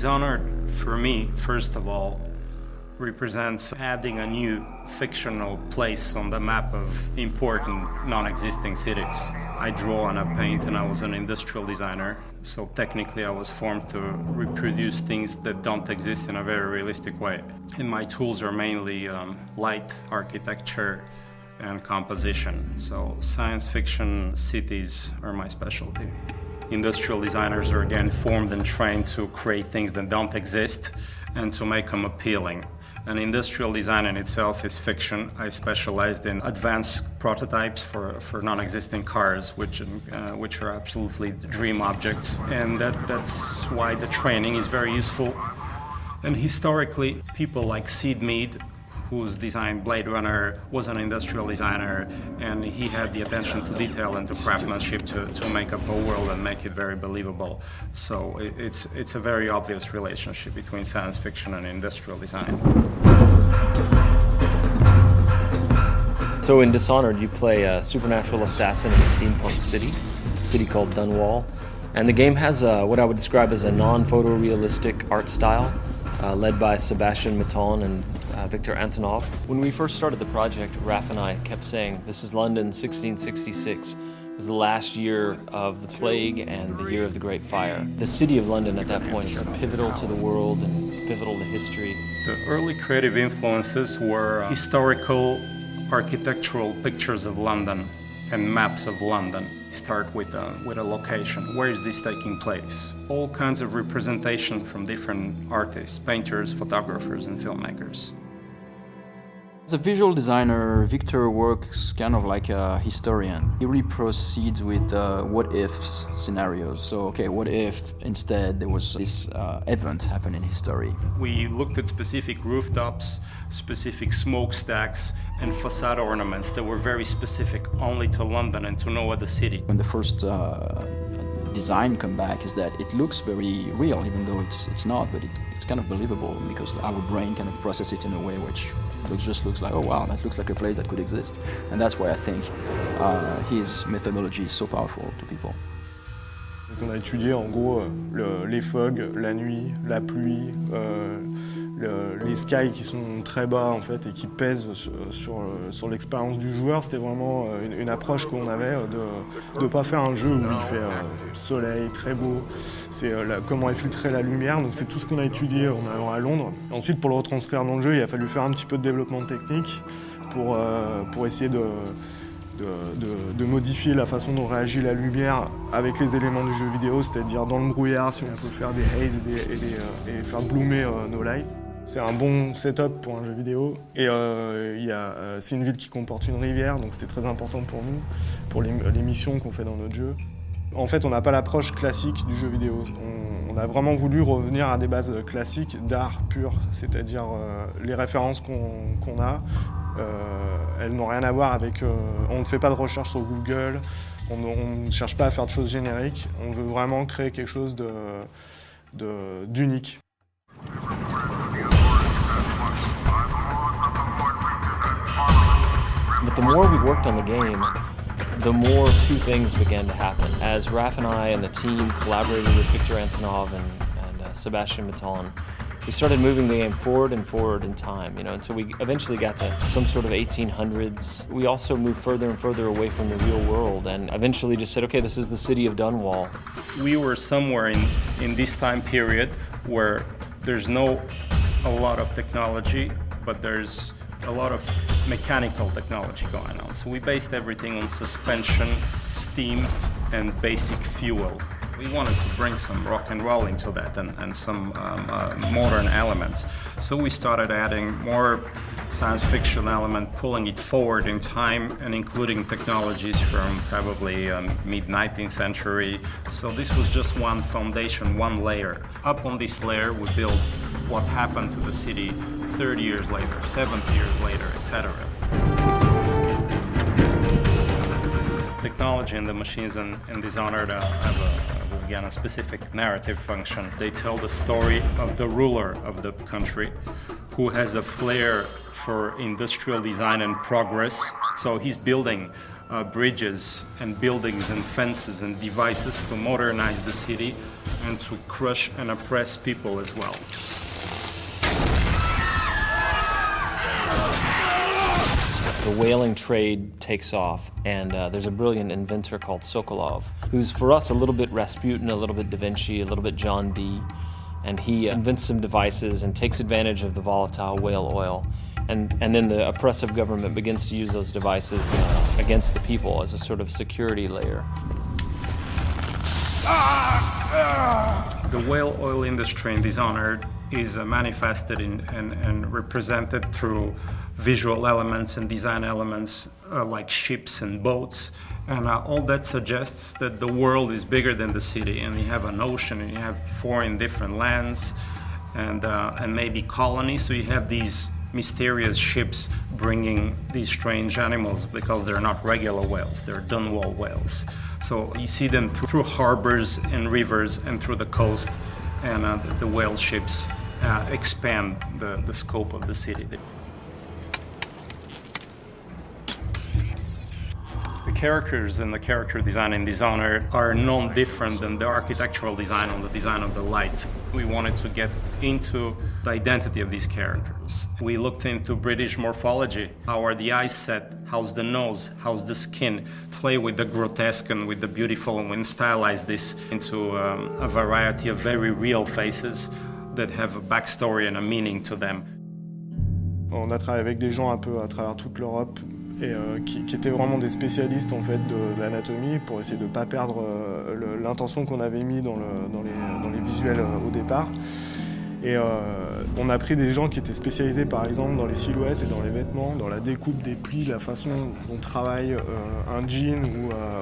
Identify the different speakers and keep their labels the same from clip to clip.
Speaker 1: Dishonored, for me, first of all, represents adding a new fictional place on the map of important non-existing cities. I draw and I paint, and I was an industrial designer, so technically I was formed to reproduce things that don't exist in a very realistic way. And my tools are mainly light, architecture, and composition. So science fiction cities are my specialty. Industrial designers are again formed and trained to create things that don't exist and to make them appealing. And industrial design in itself is fiction. I specialized in advanced prototypes for non-existing cars, which are absolutely dream objects. And that's why the training is very useful. And historically, people like Sid Mead, who's designed Blade Runner, was an industrial designer, and he had the attention to detail and to craftsmanship to make up a world and make it very believable. So it's a very obvious relationship between science fiction and industrial design.
Speaker 2: So in Dishonored, you play a supernatural assassin in a steampunk city called Dunwall. And the game has what I would describe as a non-photorealistic art style, led by Sebastian Maton and Victor Antonov. When we first started the project, Raph and I kept saying, this is London 1666. It was the last year of the plague and the year of the Great Fire. The city of London at that point is pivotal to the world and pivotal to history.
Speaker 1: The early creative influences were historical architectural pictures of London and maps of London. Start with a location. Where is this taking place? All kinds of representations from different artists, painters, photographers, and filmmakers.
Speaker 3: As a visual designer, Victor works kind of like a historian. He really proceeds with what-ifs scenarios. So, okay, what if instead there was this event happen in history?
Speaker 1: We looked at specific rooftops, specific smokestacks, and facade ornaments that were very specific only to London and to no other city.
Speaker 3: When the first design come back is that it looks very real, even though it's not, but it's kind of believable because our brain kind of processes it in a way which just looks like, oh wow, that looks like a place that could exist. And that's why I think his methodology is so powerful to people.
Speaker 4: On a étudié en gros les fogs, la nuit, la pluie, les skies qui sont très bas en fait et qui pèsent sur l'expérience du joueur. C'était vraiment une approche qu'on avait de ne pas faire un jeu où il fait soleil, très beau. C'est comment infiltrer la lumière, donc c'est tout ce qu'on a étudié en allant à Londres. Ensuite, pour le retranscrire dans le jeu, il a fallu faire un petit peu de développement technique pour essayer de modifier la façon dont réagit la lumière avec les éléments du jeu vidéo, c'est-à-dire dans le brouillard, si on peut faire des haze et faire bloomer nos lights. C'est un bon setup pour un jeu vidéo et c'est une ville qui comporte une rivière, donc c'était très important pour nous, pour les missions qu'on fait dans notre jeu. En fait, on n'a pas l'approche classique du jeu vidéo. On a vraiment voulu revenir à des bases classiques d'art pur, c'est-à-dire les références qu'on a, elles n'ont rien à voir avec... on ne fait pas de recherche sur Google, on ne cherche pas à faire de choses génériques, on veut vraiment créer quelque chose d'unique.
Speaker 2: But the more we worked on the game, the more two things began to happen. As Raph and I and the team collaborated with Victor Antonov and Sebastian Maton, we started moving the game forward and forward in time, until we eventually got to some sort of 1800s. We also moved further and further away from the real world and eventually just said, okay, this is the city of Dunwall.
Speaker 1: We were somewhere in this time period where there's a lot of technology, but there's a lot of mechanical technology going on. So we based everything on suspension, steam, and basic fuel. We wanted to bring some rock and roll into that and some modern elements. So we started adding more science fiction element, pulling it forward in time and including technologies from probably mid-19th century. So this was just one foundation, one layer. Up on this layer we built what happened to the city 30 years later, 70 years later, etc. Technology and the machines in Dishonored have again a specific narrative function. They tell the story of the ruler of the country who has a flair for industrial design and progress. So he's building bridges and buildings and fences and devices to modernize the city and to crush and oppress people as well.
Speaker 2: The whaling trade takes off, and there's a brilliant inventor called Sokolov, who's for us a little bit Rasputin, a little bit Da Vinci, a little bit John Dee, and he invents some devices and takes advantage of the volatile whale oil, and then the oppressive government begins to use those devices against the people as a sort of security layer.
Speaker 1: The whale oil industry in Dishonored is manifested and represented through visual elements and design elements like ships and boats, and all that suggests that the world is bigger than the city, and you have an ocean and you have foreign different lands and maybe colonies, so you have these mysterious ships bringing these strange animals because they're not regular whales, they're Dunwall whales. So you see them through harbors and rivers and through the coast, and the whale ships expand the scope of the city. The characters and the character design in Dishonored are no different than the architectural design or the design of the light. We wanted to get into the identity of these characters. We looked into British morphology. How are the eyes set? How's the nose? How's the skin? Play with the grotesque and with the beautiful, and we stylize this into a variety of very real faces that have a backstory and a meaning to them.
Speaker 4: On a travaillé avec des gens un peu à travers toute l'Europe et qui étaient vraiment des spécialistes en fait de l'anatomie pour essayer de ne pas perdre l'intention qu'on avait mis dans les visuels au départ. Et on a pris des gens qui étaient spécialisés par exemple dans les silhouettes et dans les vêtements, dans la découpe des plis, la façon dont travaille un jean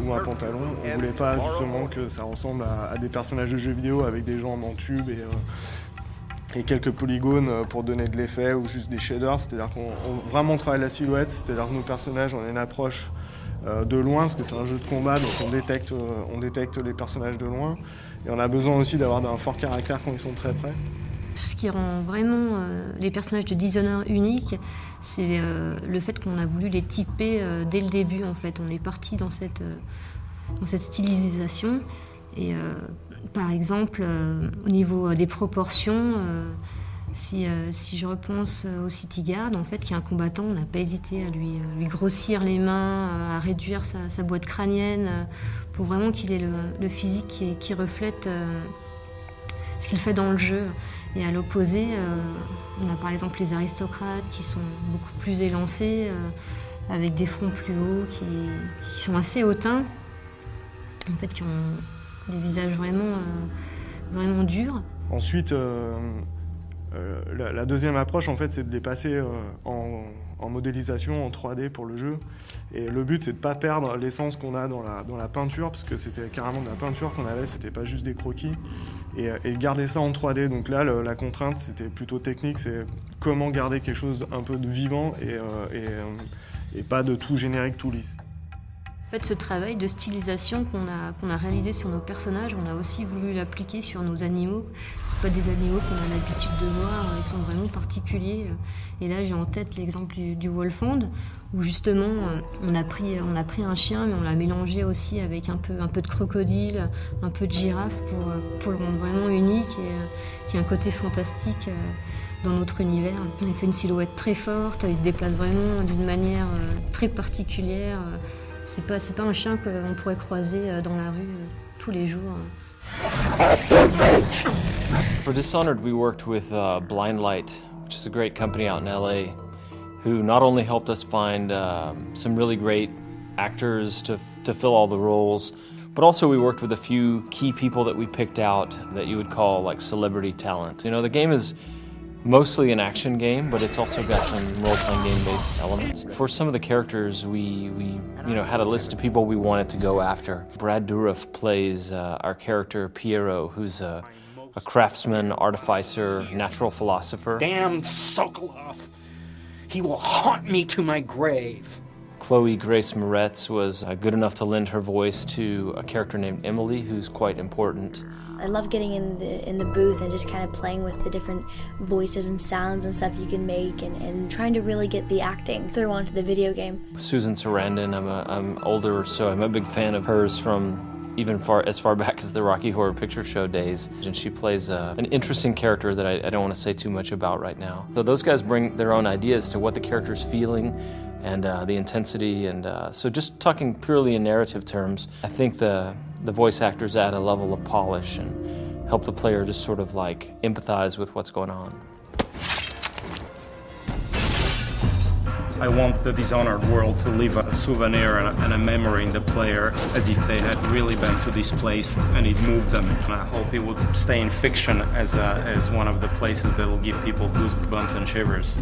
Speaker 4: ou un pantalon. On ne voulait pas justement que ça ressemble à des personnages de jeux vidéo avec des jambes en tube et quelques polygones pour donner de l'effet ou juste des shaders. C'est-à-dire qu'on vraiment travaille la silhouette, c'est-à-dire que nos personnages, on a une approche de loin parce que c'est un jeu de combat, donc on détecte les personnages de loin. Et on a besoin aussi d'avoir un fort caractère quand ils sont très près.
Speaker 5: Ce qui rend vraiment les personnages de Dishonored uniques, c'est le fait qu'on a voulu les typer dès le début. En fait, on est parti dans cette stylisation. Et par exemple, au niveau des proportions, si je repense au City Guard, en fait, qui est un combattant, on n'a pas hésité à lui grossir les mains, à réduire sa boîte crânienne, pour vraiment qu'il ait le physique qui reflète ce qu'il fait dans le jeu. Et à l'opposé, on a par exemple les aristocrates qui sont beaucoup plus élancés, avec des fronts plus hauts, qui sont assez hautains, en fait, qui ont des visages vraiment durs.
Speaker 4: Ensuite, la deuxième approche, en fait, c'est de les passer en modélisation, en 3D pour le jeu. Et le but, c'est de ne pas perdre l'essence qu'on a dans la peinture, parce que c'était carrément de la peinture qu'on avait, c'était pas juste des croquis. Et garder ça en 3D. Donc là, la contrainte, c'était plutôt technique, c'est comment garder quelque chose un peu de vivant et pas de tout générique, tout lisse.
Speaker 5: En fait, ce travail de stylisation qu'on a réalisé sur nos personnages, on a aussi voulu l'appliquer sur nos animaux. C'est pas des animaux qu'on a l'habitude de voir, ils sont vraiment particuliers. Et là, j'ai en tête l'exemple du Wolfhound, où justement, on a pris un chien, mais on l'a mélangé aussi avec un peu de crocodile, un peu de girafe, pour le rendre vraiment unique et qui a un côté fantastique dans notre univers. On a fait une silhouette très forte, il se déplace vraiment d'une manière très particulière. C'est pas un chien qu'on pourrait croiser dans la rue tous les jours.
Speaker 2: For Dishonored, we worked with Blind Light, which is a great company out in LA, who not only helped us find some really great actors to fill all the roles, but also we worked with a few key people that we picked out that you would call like celebrity talent. You know, the game is mostly an action game, but it's also got some role-playing game-based elements. For some of the characters, we had a list of people we wanted to go after. Brad Dourif plays our character Piero, who's a craftsman, artificer, natural philosopher.
Speaker 6: Damn Sokolov! He will haunt me to my grave.
Speaker 2: Chloe Grace Moretz was good enough to lend her voice to a character named Emily, who's quite important.
Speaker 6: I love getting in the booth and just kind of playing with the different voices and sounds and stuff you can make, and trying to really get the acting through onto the video game.
Speaker 2: Susan Sarandon, I'm older, so I'm a big fan of hers from even as far back as the Rocky Horror Picture Show days. And she plays an interesting character that I don't want to say too much about right now. So those guys bring their own ideas to what the character's feeling and the intensity. And so just talking purely in narrative terms, I think the voice actors add a level of polish and help the player just sort of like empathize with what's going on.
Speaker 1: I want the Dishonored world to leave a souvenir and a memory in the player as if they had really been to this place and it moved them. And I hope it would stay in fiction as one of the places that will give people goosebumps and shivers.